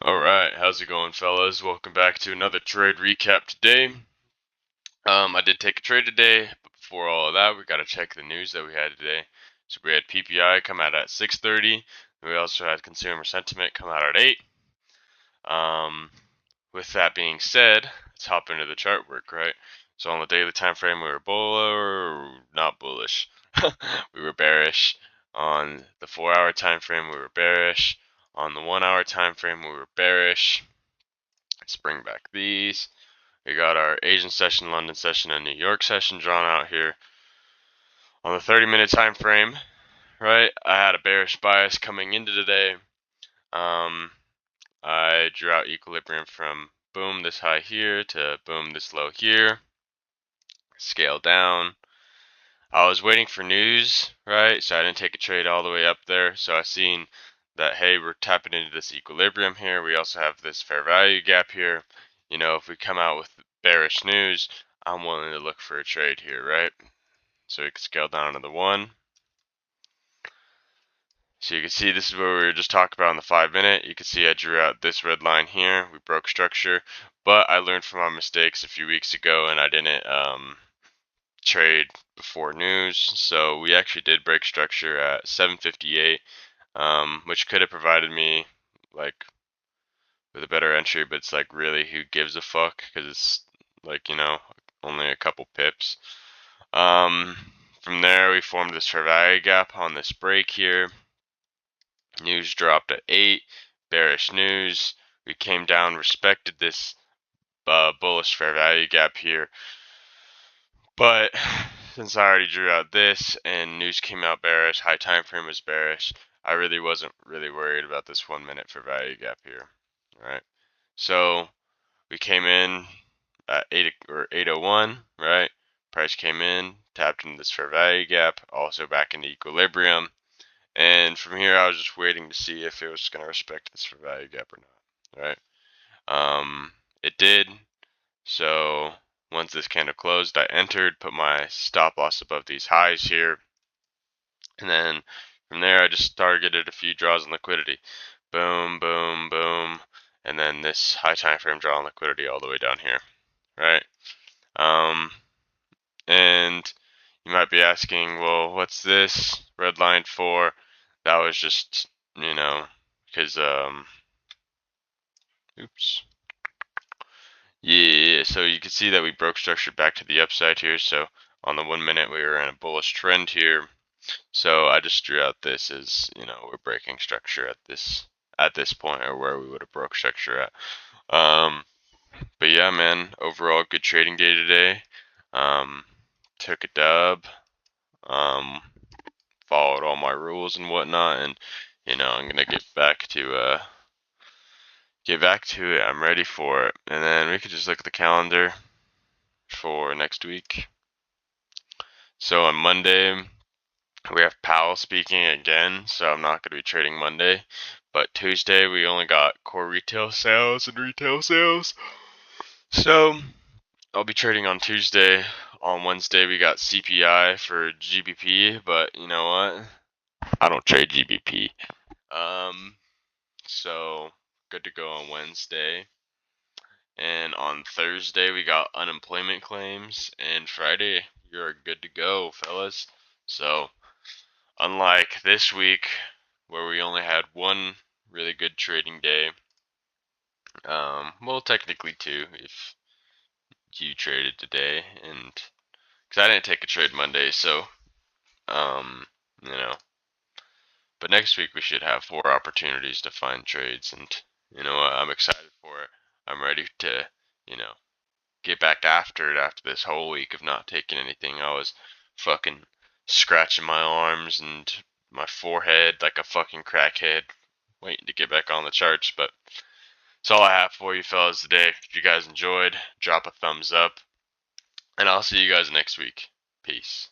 Alright, how's it going, fellas? Welcome back to another trade recap today. I did take a trade today, but before all of that, we gotta check the news that we had today. So we had PPI come out at 6:30. We also had consumer sentiment come out at 8. Um, with that being said, let's hop into the chart work, right? So on the daily time frame, we were not bullish. We were bearish. On the 4-hour time frame, we were bearish. On the 1-hour time frame, we were bearish. Let's bring back these. We got our Asian session, London session, and New York session drawn out here. On the 30-minute time frame, right, I had a bearish bias coming into today. I drew out equilibrium from boom this high here to boom this low here. Scale down. I was waiting for news, right, so I didn't take a trade all the way up there. So I seen that, hey, we're tapping into this equilibrium here. We also have this fair value gap here. You know, if we come out with bearish news, I'm willing to look for a trade here, right? So we can scale down to the 1. So you can see this is what we were just talking about in the 5-minute. You can see I drew out this red line here. We broke structure, but I learned from my mistakes a few weeks ago, and I didn't trade before news. So we actually did break structure at 7:58, which could have provided me like with a better entry, but it's like, really, who gives a fuck? Because it's like, only a couple pips. From there, we formed this fair value gap on this break here. News dropped at 8, bearish news. We came down, respected this bullish fair value gap here. But since I already drew out this and news came out bearish, high time frame was bearish, I really wasn't really worried about this 1-minute fair value gap here. All right. So we came in at 801, right? Price came in, tapped into this fair value gap, also back into equilibrium. And from here, I was just waiting to see if it was going to respect this fair value gap or not, right? It did. So once this candle closed, I entered, put my stop loss above these highs here. And then from there, I just targeted a few draws in liquidity. Boom, boom, boom. And then this high time frame draw on liquidity all the way down here, right? And you might be asking, well, what's this red line for? That was just, because, oops. Yeah, so you can see that we broke structure back to the upside here. So on the 1-minute, we were in a bullish trend here. So I just drew out this as, we're breaking structure at this point, or where we would have broke structure at. But yeah, man, overall good trading day today. Took a dub. Followed all my rules and whatnot, and I'm gonna get back to it. I'm ready for it, and then we could just look at the calendar for next week. So on Monday, we have Powell speaking again, so I'm not going to be trading Monday. But Tuesday, we only got core retail sales and retail sales. So I'll be trading on Tuesday. On Wednesday, we got CPI for GBP, but you know what? I don't trade GBP. So good to go on Wednesday. And on Thursday, we got unemployment claims. And Friday, you're good to go, fellas. So unlike this week, where we only had one really good trading day, well, technically two, if you traded today, and because I didn't take a trade Monday, so um, you know. But next week we should have 4 opportunities to find trades, and you know what? I'm excited for it. I'm ready to, you know, get back after it after this whole week of not taking anything. I was fucking scratching my arms and my forehead like a fucking crackhead, waiting to get back on the charts. But that's all I have for you fellas today. If you guys enjoyed, drop a thumbs up, and I'll see you guys next week. Peace.